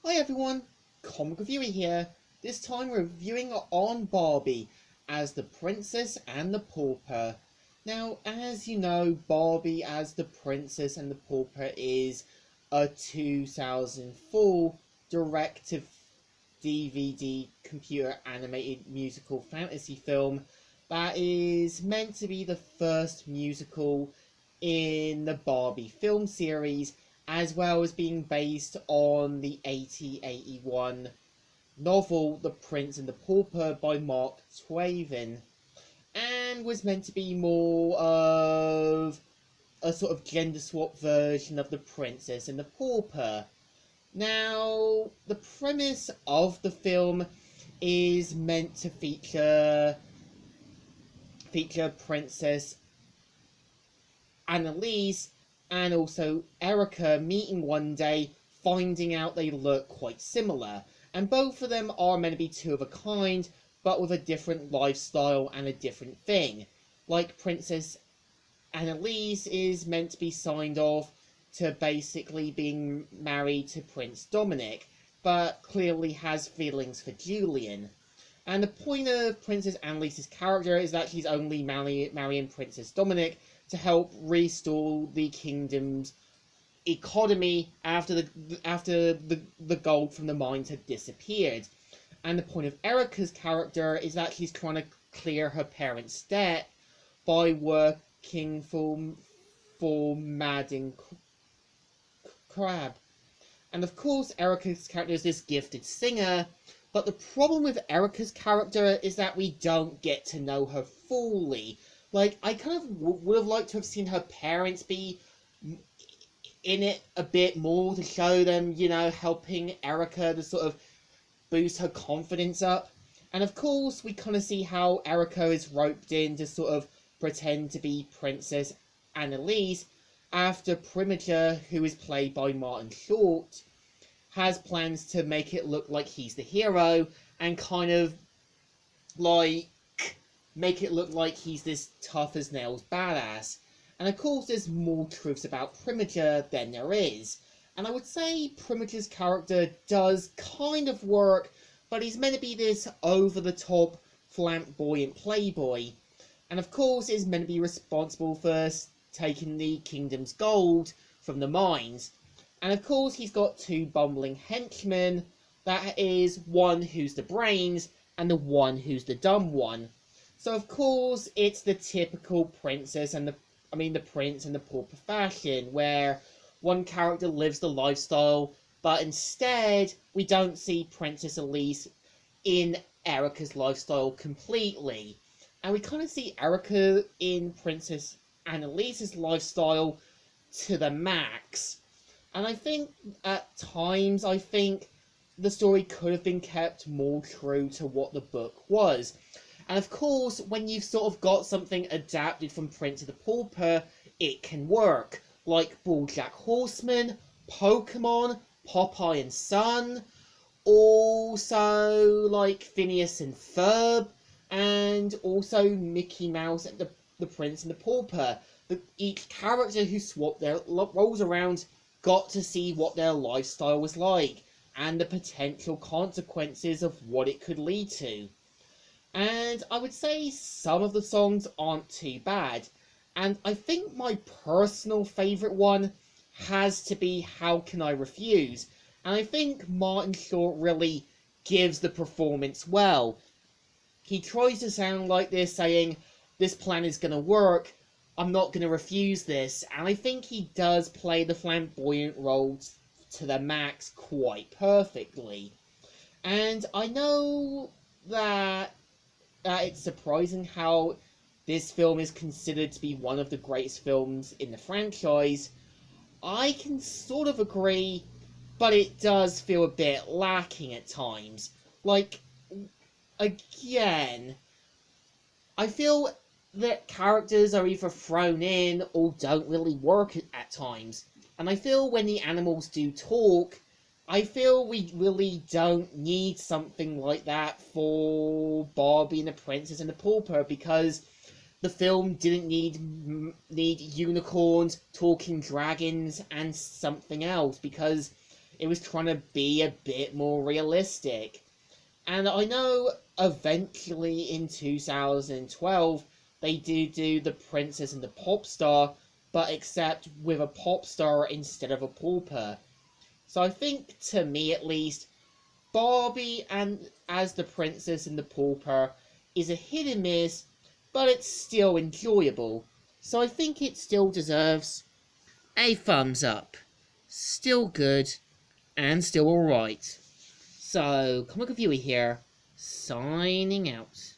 Hi everyone, Comic Reviewer here. This time we're reviewing on Barbie as the Princess and the Pauper. Now, as you know, Barbie as the Princess and the Pauper is a 2004 direct-to-DVD computer animated musical fantasy film that is meant to be the first musical in the Barbie film series, as well as being based on the 1881 novel The Prince and the Pauper by Mark Twain, and was meant to be more of a sort of gender swap version of The Princess and the Pauper. Now, the premise of the film is meant to feature Princess Annalise and also Erica meeting one day, finding out they look quite similar. And both of them are meant to be two of a kind, but with a different lifestyle and a different thing. Like Princess Annalise is meant to be signed off to basically being married to Prince Dominic, but clearly has feelings for Julian. And the point of Princess Annalise's character is that she's only marrying Princess Dominic to help restore the kingdom's economy after the gold from the mines had disappeared. And the point of Erica's character is that she's trying to clear her parents' debt by working for Madden Crab. And of course, Erica's character is this gifted singer, but the problem with Erica's character is that we don't get to know her fully. Like, I kind of would have liked to have seen her parents be in it a bit more to show them, helping Erica to sort of boost her confidence up. And of course, we kind of see how Erica is roped in to sort of pretend to be Princess Annalise after Primiger, who is played by Martin Short, has plans to make it look like he's the hero and kind of like make it look like he's this tough as nails badass. And of course, there's more truths about Primiger than there is. And I would say Primiger's character does kind of work, but he's meant to be this over-the-top, flamboyant playboy. And of course, is meant to be responsible for taking the kingdom's gold from the mines. And of course, he's got two bumbling henchmen. That is one who's the brains and the one who's the dumb one. So of course, it's the typical prince and the pauper fashion, where one character lives the lifestyle, but instead we don't see Princess Elise in Erica's lifestyle completely. And we kind of see Erica in Princess Annalise's lifestyle to the max. And I think at times, the story could have been kept more true to what the book was. And of course, when you've sort of got something adapted from Prince of the Pauper, it can work. Like BoJack Horseman, Pokemon, Popeye and Son, also like Phineas and Ferb, and also Mickey Mouse and the Prince and the Pauper. Each character who swapped their roles around got to see what their lifestyle was like, and the potential consequences of what it could lead to. And I would say some of the songs aren't too bad. And I think my personal favourite one has to be How Can I Refuse? And I think Martin Short really gives the performance well. He tries to sound like they're saying, this plan is going to work, I'm not going to refuse this. And I think he does play the flamboyant role to the max quite perfectly. And I know that it's surprising how this film is considered to be one of the greatest films in the franchise. I can sort of agree, but it does feel a bit lacking at times. Like, again, I feel that characters are either thrown in or don't really work at times. And I feel when the animals do talk, I feel we really don't need something like that for Barbie and the Princess and the Pauper, because the film didn't need unicorns, talking dragons, and something else, because It was trying to be a bit more realistic. And I know eventually in 2012 they do The Princess and the Pop Star, but except with a pop star instead of a pauper. So I think, to me at least, Barbie and as the Princess and the Pauper is a hit and miss, but it's still enjoyable. So I think it still deserves a thumbs up. Still good and still alright. So, Comic Reviewer here, signing out.